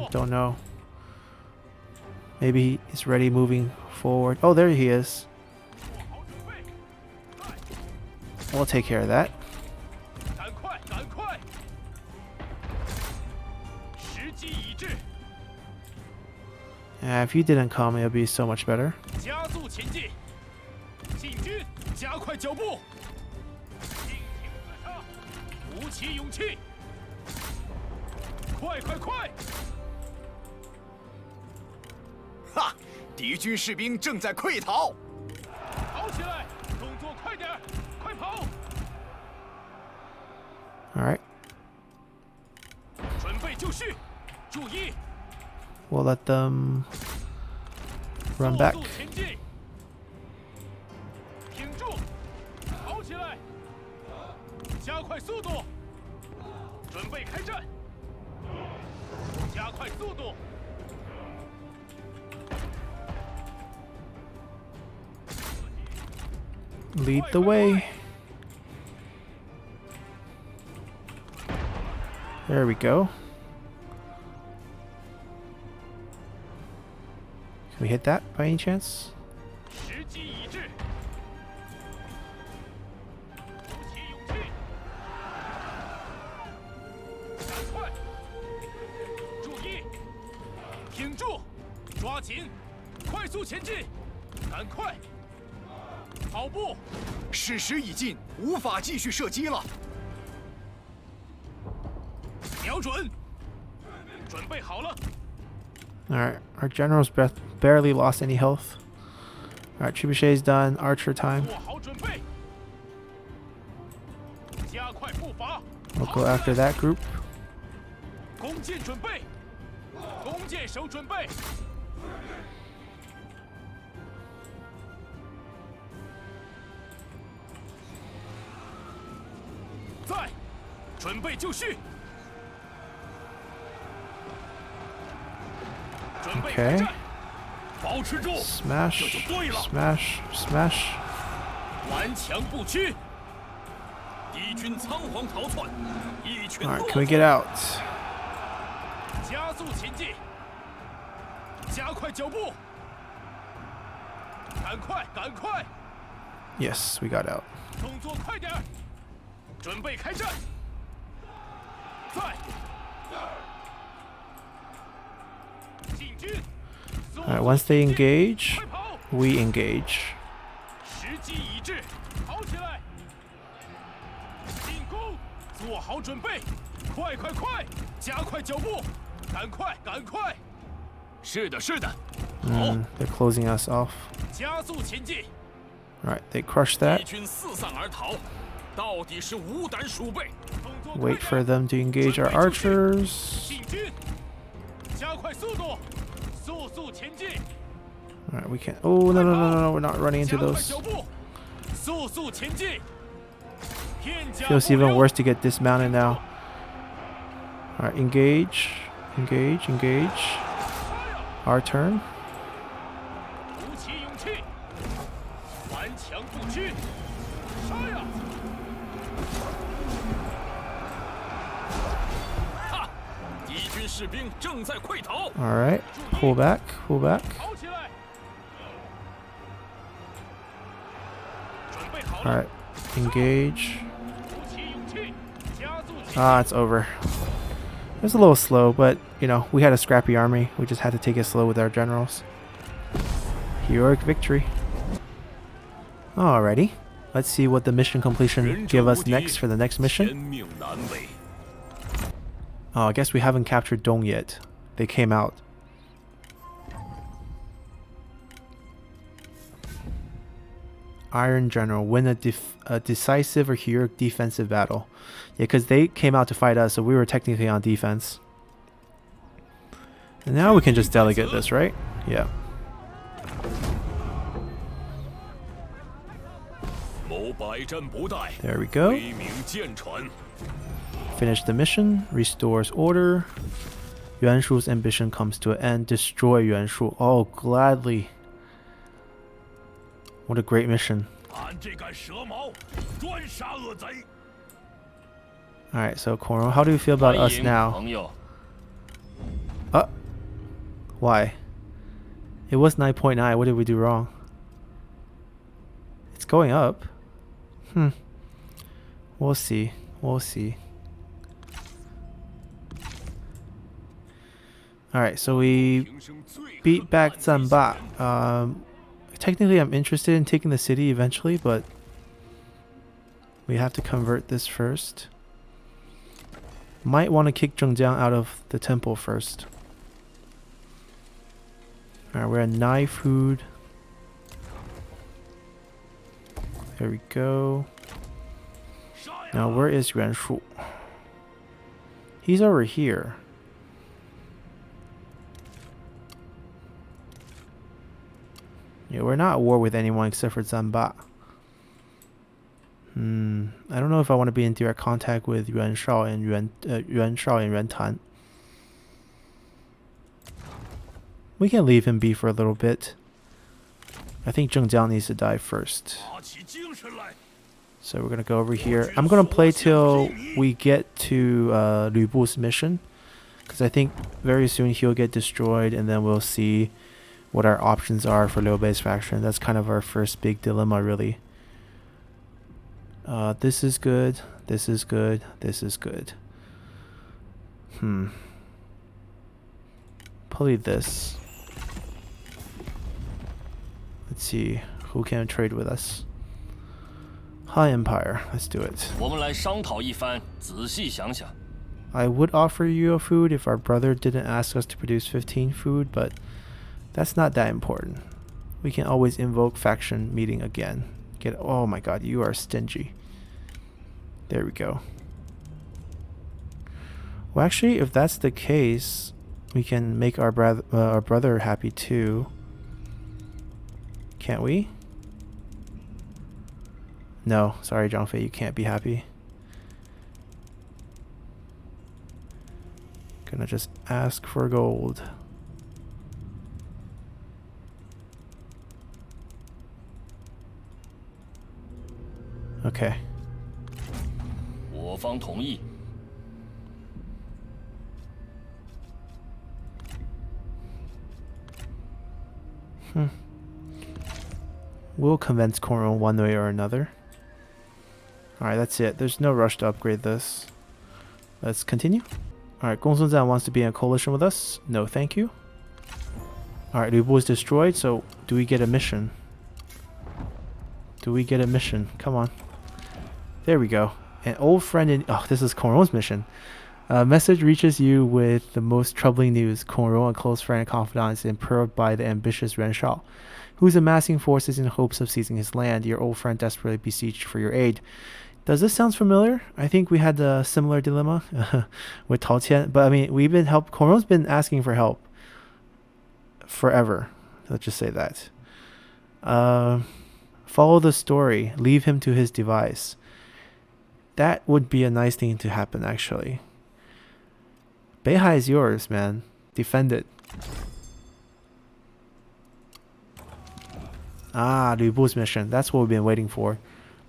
A: Don't know. Maybe he's ready moving forward. Oh, there he is. We'll take care of that. Yeah, if you didn't come, it would be so much better.
D: Ha! 敌军士兵正在溃逃。
E: 跑起来，动作快点，快跑！
A: All right.
E: 准备就绪，注意。
A: We'll let them run back.
E: 前进，挺住，跑起来，加快速度，准备开战，加快速度。
A: Lead the way. There we go. Can we hit that by any chance?
E: 时机已至，鼓起勇气，赶快，注意，挺住，抓紧，快速前进，赶快，跑步，
D: 矢时已尽，无法继续射击了。
E: 瞄准，准备好了。
A: Alright, our general's barely lost any health. Alright, trebuchet's done. Archer time.
E: 做好准备，加快步伐。
A: We'll go after that group.
E: 弓箭准备，弓箭手准备。在，准备就绪。准备开
A: Okay.
E: 战，保持住，
A: Smash,
E: 这就对了。
A: smash, smash.
E: 顽强不屈。敌军仓皇逃窜，一群
A: Alright,
E: 骆
A: can we
E: 驼
A: get out?
E: 加速前进，加快脚步，赶快，赶快，
A: Yes, we got out.
E: 动作快点儿，准备开战，在，进军，速
A: Alright,
E: 度
A: once they
E: 前进
A: engage,
E: 快跑，
A: we engage.
E: 时机已至，跑起来，进攻，做好准备，快快快，加快脚步，赶快，赶快，
D: 是的，是的。
A: They're closing us off.
E: 加速前进。
A: Alright, they crushed
E: 敌
A: that.
E: 军四散而逃，到底是无胆鼠辈。
A: Wait for them to engage our archers.
E: 进军，加快速度，速速前进。
A: Alright, we can't. Oh, no, no, no, no, no. We're not running into
E: 加快
A: those.
E: 脚步，速速前进。片甲
A: Feels
E: 不
A: even
E: 留
A: worse to get dismounted now. Alright, engage. Engage, engage. Our turn.
E: 鼓起勇气，顽强不屈，杀呀！哈！敌军士兵正在溃逃，
A: Alright, pull back, pull back.
E: 跑起来！准备好了，
A: Alright, engage.
E: 鼓起勇气，加速前进。
A: Ah, it's over. It was a little slow, but, you know, we had a scrappy army. We just had to take it slow with our generals. Heroic victory. Alrighty. Let's see what the mission completion give us next for the next
E: 天
A: mission.
E: 命难违。
A: Oh, I guess we haven't captured Dong yet. They came out. Iron General. Win a decisive or heroic defensive battle. Yeah, because they came out to fight us, so we were technically on defense. And now we can just delegate this, right? Yeah.
E: 谋百战不殆，
A: There we go.
E: 威名渐传。
A: Finish the mission. Restores order. Yuan Shu's ambition comes to an end. Destroy Yuan Shu. Oh, gladly. What a great mission.
E: 俺这杆蛇矛，专杀恶贼。
A: Alright, so Koro, how do you feel about us now?
E: 朋友，
A: Why? It was 9.9. What did we do wrong? It's going up. We'll see. We'll see. Alright, so we
E: 平生最可
A: beat back
E: 叹最
A: Zanba.
E: 人
A: Technically, I'm interested in taking the city eventually, but we have to convert this first. Might want to kick Zhengjiang out of the temple first. Alright, we're at knife food. There we go.
E: 杀呀！
A: Now, where is Yuan Shu? He's over here. Yeah, we're not at war with anyone except for Zanba. I don't know if I want to be in direct contact with Yuan Shao and Yuan Shao and Yuan Tan. We can leave him be for a little bit. I think Zhengjiang needs to die first.
E: 打起精神来！
A: So we're gonna go over here. I'm gonna play till we get to Liu Bu's mission, because I think very soon he'll get destroyed, and then we'll see what our options are for Liu Bei's faction. That's kind of our first big dilemma, really. This is good. This is good. This is good. Probably this. Let's see who can trade with us. High Empire. Let's do it.
F: 我们来商讨一番，仔细想想。
A: I would offer you a food if our brother didn't ask us to produce 15 food, but that's not that important. We can always invoke faction meeting again. Oh my god, you are stingy. There we go. Well, actually, if that's the case, we can make our brother happy too. Can't we? No, sorry, Zhangfei, you can't be happy. Gonna just ask for gold. Okay.
F: 我方同意。
A: We'll convince Koron one way or another. Alright, that's it. There's no rush to upgrade this. Let's continue. Alright, Gongsun-zan wants to be in a coalition with us. No, thank you. Alright, Liu Bu is destroyed, so do we get a mission? Do we get a mission? Come on. There we go. An old friend in... Oh, this is Koron's mission. A message reaches you with the most troubling news. Koron, a close friend and confidant, is imperiled by the ambitious Yuan Shao, who's amassing forces in hopes of seizing his land. Your old friend desperately beseeched for your aid. Does this sound familiar? I think we had a similar dilemma with Tao Qian, but I mean, we've been help. Koron's been asking for help forever. Let's just say that. Follow the story. Leave him to his device. That would be a nice thing to happen, actually. Beihai is yours, man. Defend it. Ah, Liu Bu's mission. That's what we've been waiting for.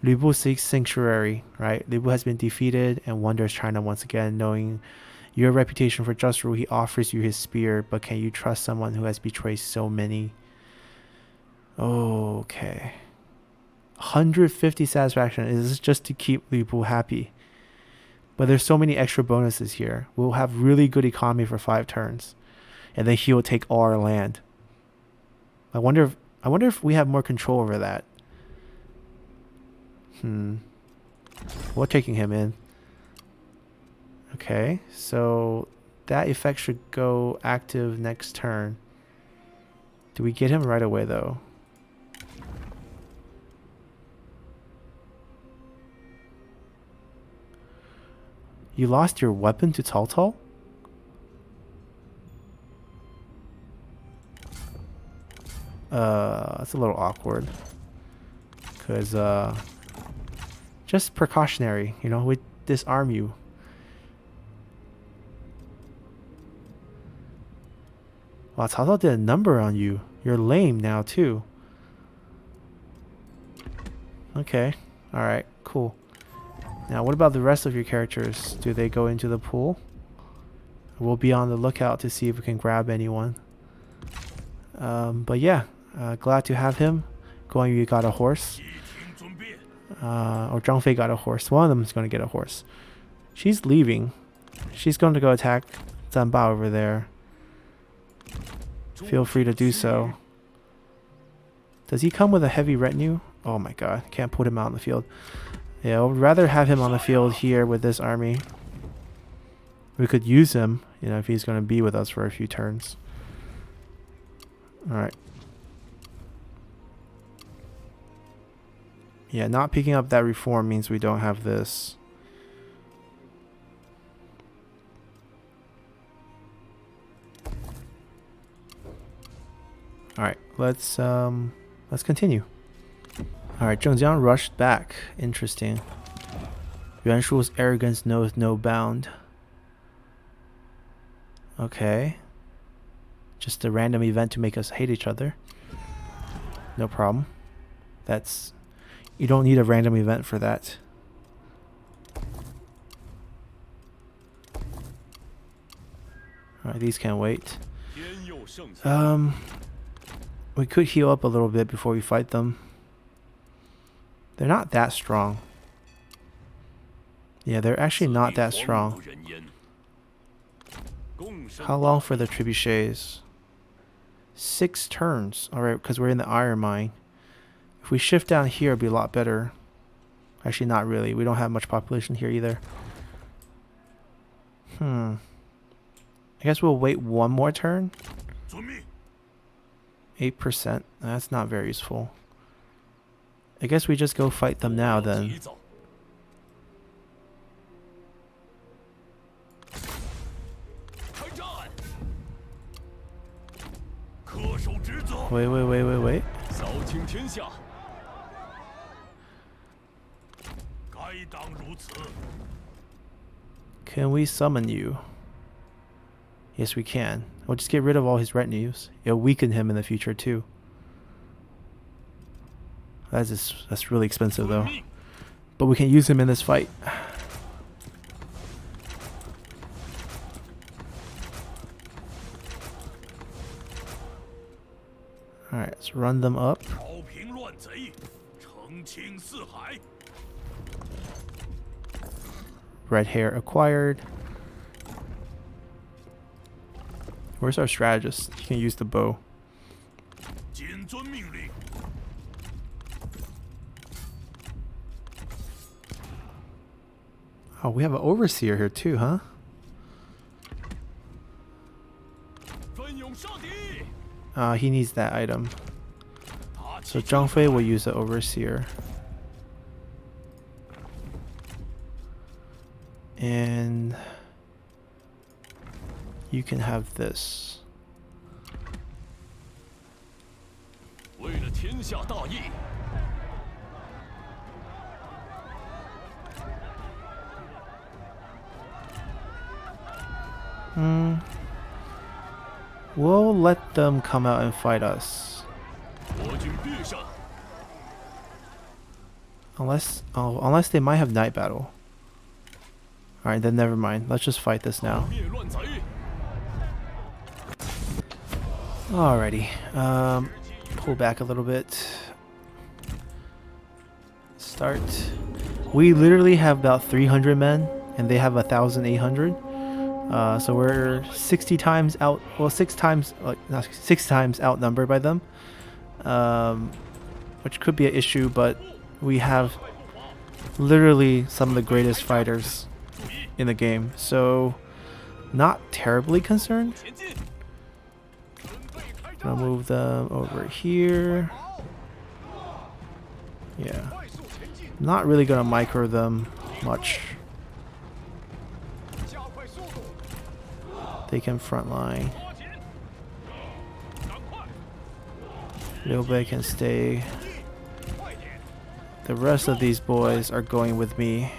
A: Liu Bu seeks sanctuary, right? Liu Bu has been defeated and wanders China once again. Knowing your reputation for just rule, he offers you his spear. But can you trust someone who has betrayed so many? Okay. 150 satisfaction is just to keep Liu Bu happy. But there's so many extra bonuses here. We'll have really good economy for 5 turns. And then he will take all our land. I wonder if we have more control over that. We're taking him in. Okay, so that effect should go active next turn. Do we get him right away though? You lost your weapon to Cao Cao? That's a little awkward. Because, just precautionary, you know, we disarm you. Wow, Cao Cao did a number on you. You're lame now, too. Okay. Alright, cool. Now, what about the rest of your characters? Do they go into the pool? We'll be on the lookout to see if we can grab anyone. But yeah, glad to have him. Guan Yu got a horse. Or Zhang Fei got a horse. One of them is going to get a horse. She's leaving. She's going to go attack Zhan Bao over there. Feel free to do so. Does he come with a heavy retinue? Oh my god, can't put him out in the field. Yeah, I would rather have him on the field here with this army. We could use him, you know, if he's going to be with us for a few turns. Alright. Yeah, not picking up that reform means we don't have this. Alright, let's continue. Alright, Zhengjiang rushed back. Interesting. Yuan Shu's arrogance knows no bound. Okay. Just a random event to make us hate each other. No problem. That's... You don't need a random event for that. Alright, these can wait. We could heal up a little bit before we fight them. They're not that strong. Yeah, they're actually not that strong. How long for the trebuchets? 6 turns. Alright, because we're in the iron mine. If we shift down here, it'd be a lot better. Actually, not really. We don't have much population here either. I guess we'll wait one more turn. 8%. That's not very useful. I guess we just go fight them now then. Wait. Can we summon you? Yes, we can. We'll just get rid of all his retinues. It'll weaken him in the future too. That's really expensive though. But we can use him in this fight. Alright, let's run them up. Red hair acquired. Where's our strategist? He can use the bow. Oh, we have an overseer here too, huh? He needs that item. So Zhang Fei will use the overseer. And you can have this. We'll let them come out and fight us. Unless they might have night battle. Alright, then never mind. Let's just fight this now. Alrighty. Pull back a little bit. Start. We literally have about 300 men, and they have 1,800. So we're 60 times out. Well, 6 times outnumbered by them, which could be an issue. But we have literally some of the greatest fighters in the game, so not terribly concerned. I'll move them over here. Yeah, not really gonna micro them much. They can frontline. Liu Bei can stay. The rest of these boys are going with me.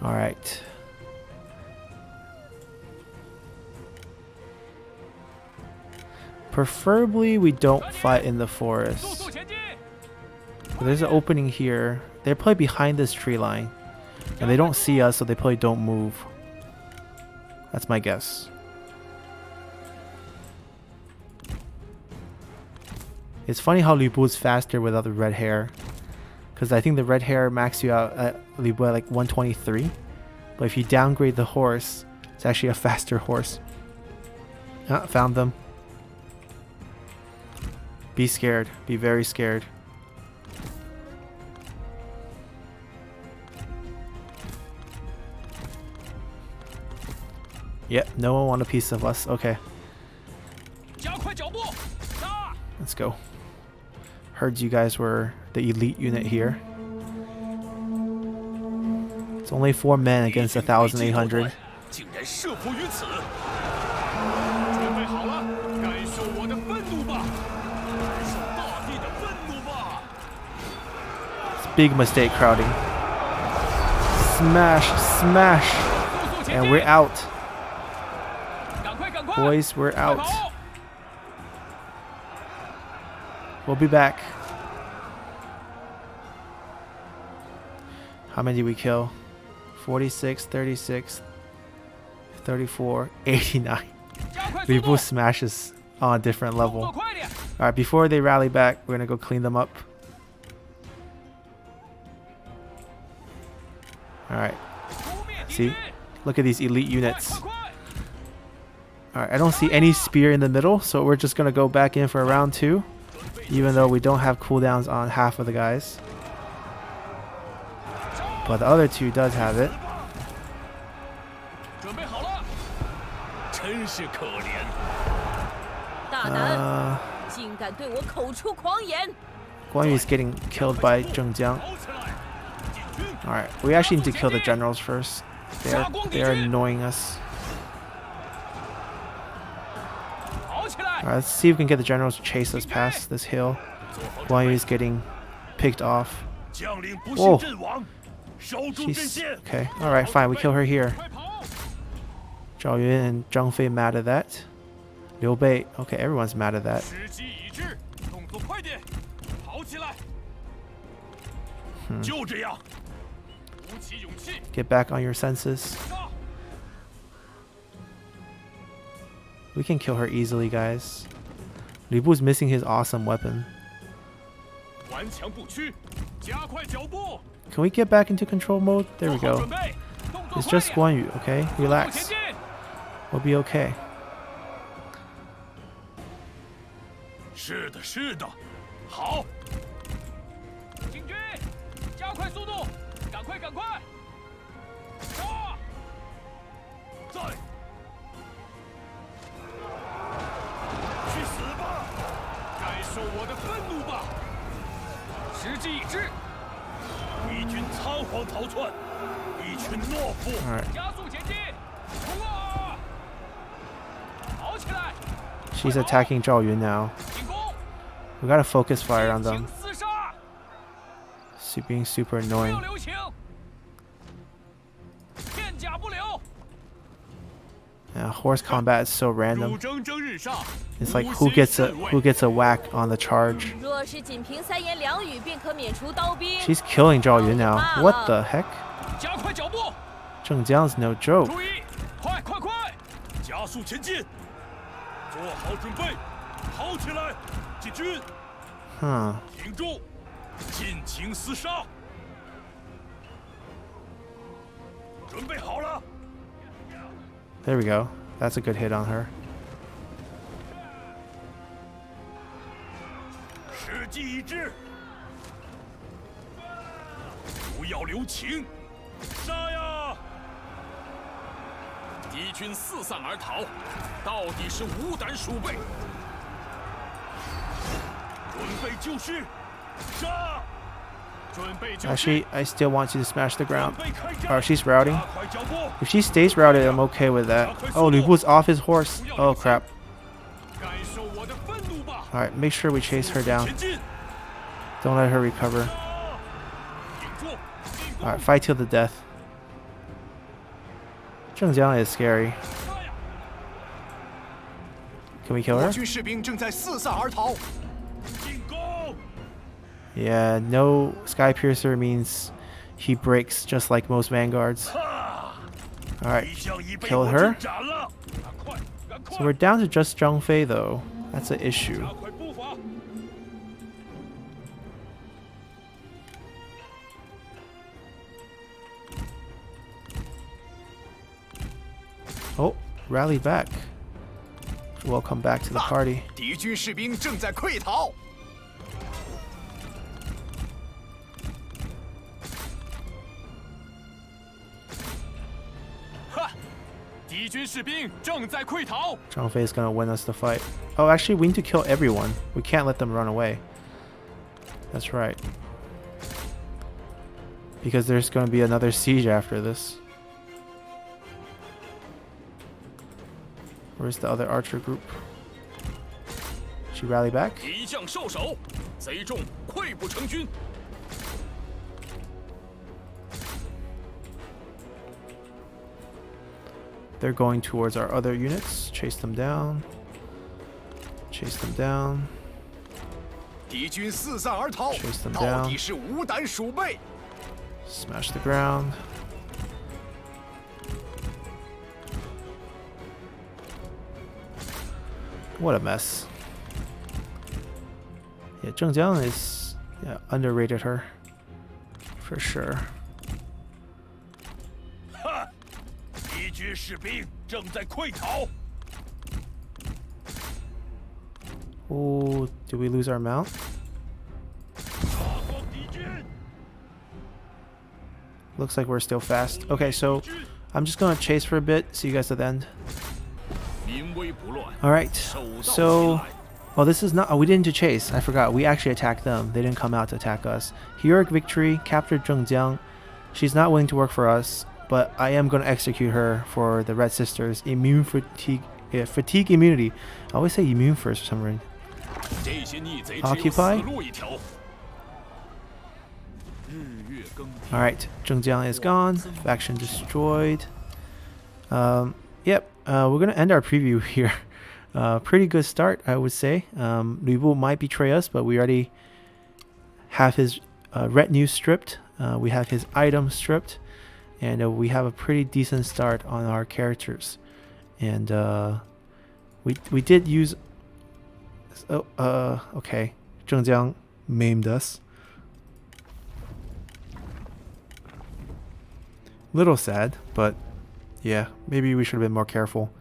A: Alright. Preferably we don't fight in the forest. There's an opening here. They're probably behind this tree line. And they don't see us, so they probably don't move. That's my guess. It's funny how Liu Bu's faster without the red hair. Because I think the red hair maxes you out at Liu Bu at like 123. But if you downgrade the horse, it's actually a faster horse. Ah, found them. Be scared. Be very scared. Yep, no one want a piece of us. Okay. Let's go. Heard you guys were the elite unit here. It's only 4 men against 1,800. It's a big mistake crowding. Smash, smash, and we're out. Boys, we're out. We'll be back. How many did we kill? 46, 36, 34, 89. Liu Bei smashes on a different level. Alright, before they rally back, we're gonna go clean them up. Alright. See? Look at these elite units. Alright, I don't see any spear in the middle, so we're just gonna go back in for round 2. Even though we don't have cooldowns on half of the guys. But the other 2 does have it. Guan Yu is getting killed by Zhengjiang. Alright, we actually need to kill the generals first. They're annoying us. Alright, let's see if we can get the generals to chase us past this hill. Guan Yu is getting picked off. Whoa! She's okay. Alright, fine. We kill her here. Zhao Yun and Zhang Fei mad at that. Liu Bei. Okay, everyone's mad at that. Get back on your senses. We can kill her easily, guys. Liu Bu's missing his awesome weapon. Can we get back into control mode? There we go. It's just Guan Yu, okay? Relax. We'll be okay. Alright. She's attacking Zhao Yun now. We gotta focus fire on them. Being super annoying. Yeah, horse combat is so random. It's like who gets a whack on the charge. She's killing Zhao Yun now. What the heck? Zhengjiang's no joke. Huh. There we go. That's a good hit on her. Actually, I still want you to smash the ground. Oh, she's routing. If she stays routed, I'm okay with that. Oh, Liu Bu's off his horse. Oh, crap. Alright, make sure we chase her down. Don't let her recover. Alright, fight till the death. Zhengjiang is scary. Can we kill her? Yeah, no Sky Piercer means he breaks just like most vanguards. Alright, kill her. So we're down to just Zhang Fei though. That's an issue. Oh, rally back. Welcome back to the party. Zhang Fei is gonna win us the fight. Oh, actually, we need to kill everyone. We can't let them run away. That's right. Because there's gonna be another siege after this. Where's the other archer group? She rally back? They're going towards our other units. Chase them down. Chase them down.
D: 敌军四散而逃
A: Chase them，
D: 到
A: down
D: 底是无胆鼠辈。
A: Smash the ground. What a mess. Yeah, Zheng Jiang is underrated her for sure.
E: 哈！敌军士兵正在溃逃。
A: Oh, did we lose our mount?
E: 大光敌军。
A: Looks like we're still fast. Okay, so I'm just gonna chase for a bit. See you guys at the end.
C: 临危不乱。
A: Alright,
C: 手到擒
A: so
C: 来。
A: oh, this is not. Oh, we didn't do chase. I forgot. We actually attacked them. They didn't come out to attack us. Heroic victory. Captured Zhengjiang. She's not willing to work for us, but I am going to execute her for the Red Sisters. Immune fatigue. Fatigue immunity. I always say immune first for some reason.
E: 这些逆贼只有
A: Occupy
E: 死路一条。
A: Alright, Zhengjiang is gone. Faction destroyed. Yep, we're going to end our preview here. Pretty good start, I would say. Liu Bei might betray us, but we already have his retinue stripped. We have his items stripped. And we have a pretty decent start on our characters. And we did use... okay. Zhengjiang maimed us. Little sad, but yeah, maybe we should have been more careful.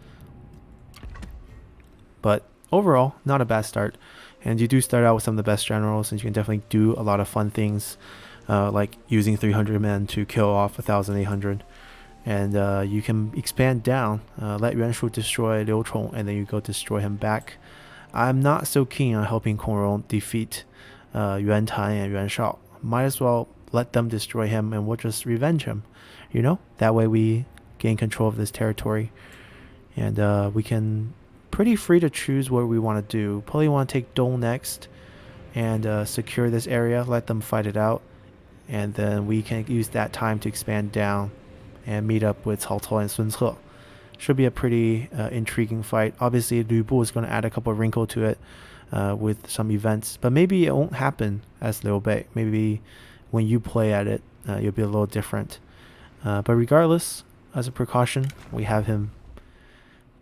A: But overall, not a bad start. And you do start out with some of the best generals, and you can definitely do a lot of fun things, like using 300 men to kill off 1,800. And you can expand down, let Yuan Shu destroy Liu Chong, and then you go destroy him back. I'm not so keen on helping Kong Rong defeat Yuan Tai and Yuan Shao. Might as well let them destroy him, and we'll just revenge him. You know, that way we gain control of this territory, and we can pretty free to choose what we want to do. Probably want to take Dong next and secure this area, let them fight it out, and then we can use that time to expand down and meet up with Cao Cao and Sun Ce. Should be a pretty intriguing fight. Obviously, Liu Bei is going to add a couple of wrinkles to it with some events, but maybe it won't happen as Liu Bei. Maybe when you play at it, you'll be a little different. But regardless, as a precaution, we have him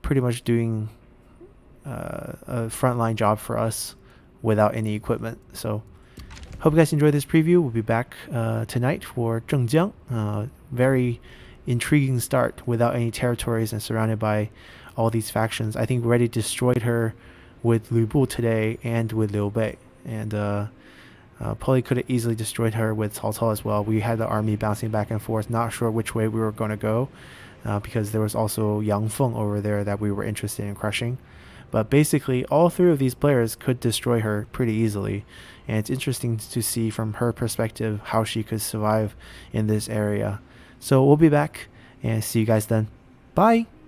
A: pretty much doing a frontline job for us without any equipment. So hope you guys enjoyed this preview. We'll be back tonight for Zhengjiang. Very intriguing start without any territories and surrounded by all these factions. I think we already destroyed her with Liu Bei today and with Liu Bei. And probably could have easily destroyed her with Cao Cao as well. We had the army bouncing back and forth, not sure which way we were going to go, because there was also Yang Feng over there that we were interested in crushing. But basically, all three of these players could destroy her pretty easily, and it's interesting to see from her perspective how she could survive in this area. So we'll be back, and see you guys then. Bye!